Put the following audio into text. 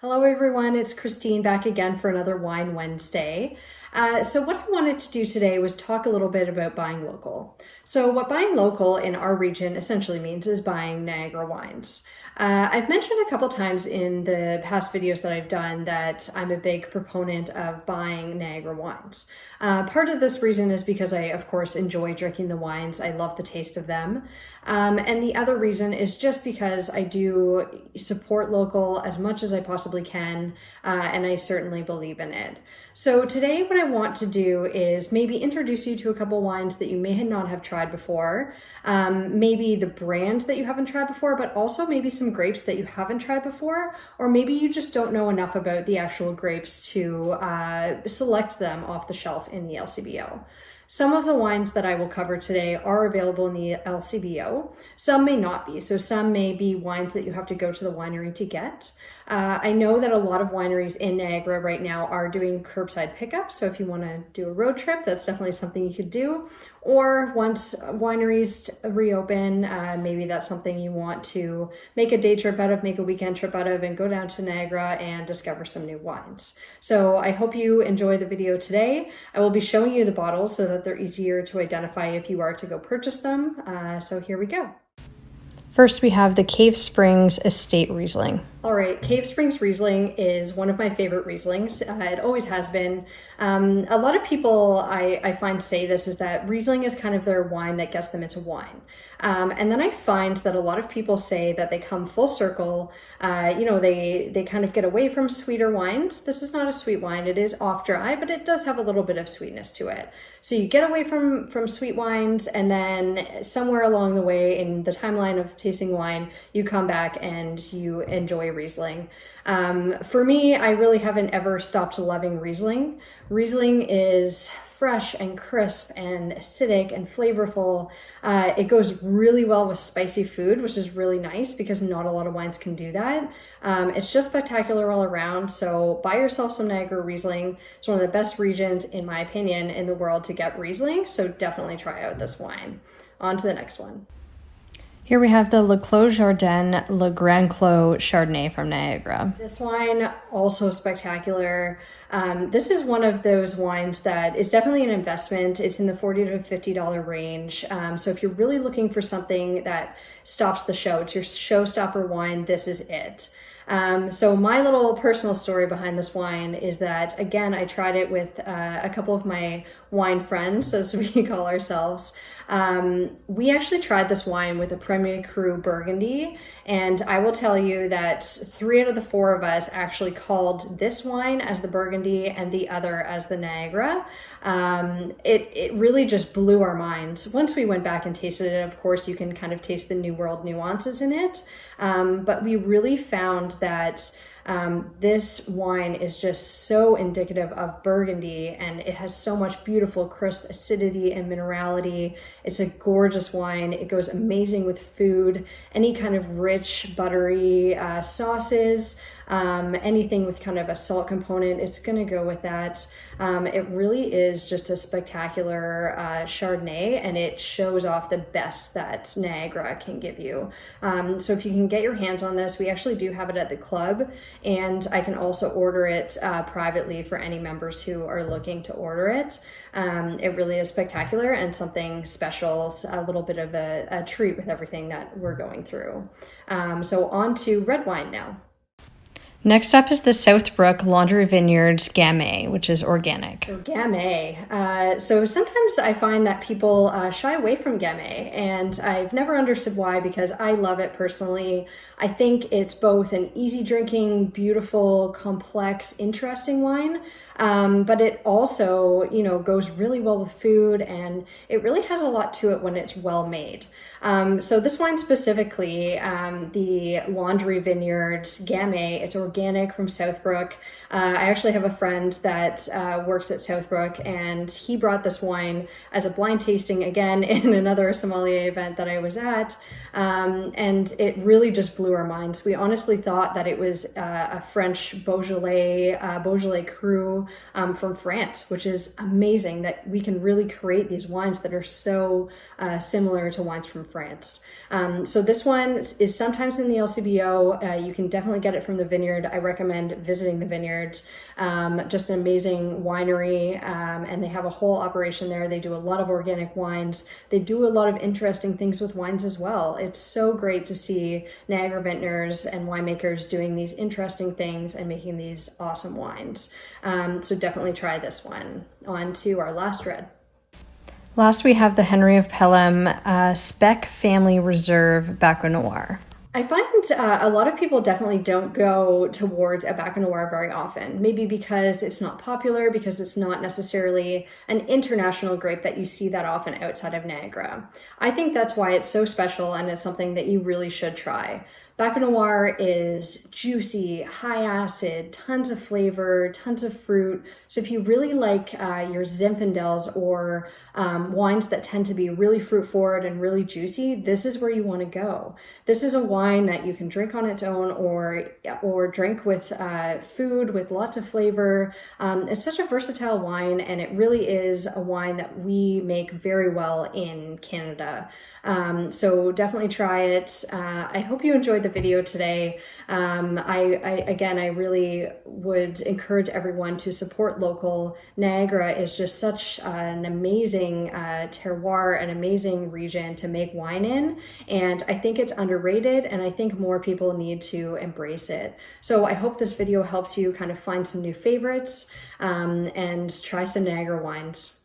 Hello everyone, it's Christine back again for another Wine Wednesday. So what I wanted to do today was talk a little bit about buying local. So what buying local in our region essentially means is buying Niagara wines. I've mentioned a couple times in the past videos that I've done that I'm a big proponent of buying Niagara wines. Part of this reason is because I, of course, enjoy drinking the wines. I love the taste of them. And the other reason is just because I do support local as much as I possibly can, and I certainly believe in it. So today what I want to do is maybe introduce you to a couple wines that you may not have tried before, maybe the brands that you haven't tried before, but also maybe some grapes that you haven't tried before, or maybe you just don't know enough about the actual grapes to select them off the shelf in the LCBO. Some of the wines that I will cover today are available in the LCBO. Some may not be. So some may be wines that you have to go to the winery to get. I know that a lot of wineries in Niagara right now are doing curbside pickup. So if you want to do a road trip, that's definitely something you could do. Or once wineries reopen, maybe that's something you want to make a day trip out of, make a weekend trip out of, and go down to Niagara and discover some new wines. So I hope you enjoy the video today. I will be showing you the bottles so that they're easier to identify if you are to go purchase them. So here we go. First, we have the Cave Springs Estate Riesling. All right, Cave Springs Riesling is one of my favorite Rieslings. It always has been. A lot of people I find say this is that Riesling is kind of their wine that gets them into wine. And then I find that a lot of people say that they come full circle. They kind of get away from sweeter wines. This is not a sweet wine. It is off dry, but it does have a little bit of sweetness to it. So you get away from sweet wines, and then somewhere along the way in the timeline of tasting wine, you come back and you enjoy Riesling. For me, I really haven't ever stopped loving Riesling. Riesling is fresh and crisp and acidic and flavorful. It goes really well with spicy food, which is really nice because not a lot of wines can do that. It's just spectacular all around. So buy yourself some Niagara Riesling. It's one of the best regions, in my opinion, in the world to get Riesling. So definitely try out this wine. On to the next one. Here we have the Cloche Arden Le Grand Clos Chardonnay from Niagara. This wine, also spectacular. This is one of those wines that is definitely an investment. It's in the $40 to $50 range. So if you're really looking for something that stops the show, it's your showstopper wine, this is it. So my little personal story behind this wine is that, again, I tried it with a couple of my wine friends, as we call ourselves. We actually tried this wine with a Premier Cru Burgundy, and I will tell you that 3 out of the 4 of us actually called this wine as the Burgundy and the other as the Niagara. It really just blew our minds. Once we went back and tasted it, of course, you can kind of taste the New World nuances in it, but we really found that this wine is just so indicative of Burgundy, and it has so much beautiful, crisp acidity and minerality. It's a gorgeous wine. It goes amazing with food, any kind of rich, buttery sauces, anything with kind of a salt component, it's going to go with that. It really is just a spectacular Chardonnay, and it shows off the best that Niagara can give you. So if you can get your hands on this, we actually do have it at the club, and I can also order it privately for any members who are looking to order it. It really is spectacular and something special, a little bit of a treat with everything that we're going through. So on to red wine now. Next up is the South Brook Laundry Vineyards Gamay, which is organic. So Gamay. So sometimes I find that people shy away from Gamay, and I've never understood why, because I love it personally. I think it's both an easy drinking, beautiful, complex, interesting wine, but it also, goes really well with food, and it really has a lot to it when it's well made. So this wine specifically, the Laundry Vineyards Gamay, it's organic from Southbrook. I actually have a friend that works at Southbrook, and he brought this wine as a blind tasting again in another sommelier event that I was at, and it really just blew our minds. We honestly thought that it was a French Beaujolais Cru from France, which is amazing that we can really create these wines that are so similar to wines from France. So this one is sometimes in the LCBO. You can definitely get it from the vineyard. I recommend visiting the vineyards. Just an amazing winery, and they have a whole operation there. They do a lot of organic wines. They do a lot of interesting things with wines as well. It's so great to see Niagara vintners and winemakers doing these interesting things and making these awesome wines. So definitely try this one. On to our last red. Last, we have the Henry of Pelham Spec Family Reserve Bac Noir. I find a lot of people definitely don't go towards a Bac Noir very often. Maybe because it's not popular, because it's not necessarily an international grape that you see that often outside of Niagara. I think that's why it's so special, and it's something that you really should try. Bac Noir is juicy, high acid, tons of flavor, tons of fruit. So if you really like your Zinfandels or wines that tend to be really fruit forward and really juicy, this is where you want to go. This is a wine that you can drink on its own or drink with food with lots of flavor. It's such a versatile wine, and it really is a wine that we make very well in Canada. So definitely try it. I hope you enjoyed the video today. I really would encourage everyone to support local. Niagara is just such an amazing terroir, an amazing region to make wine in, and I think it's underrated, and I think more people need to embrace it. So I hope this video helps you kind of find some new favorites and try some Niagara wines.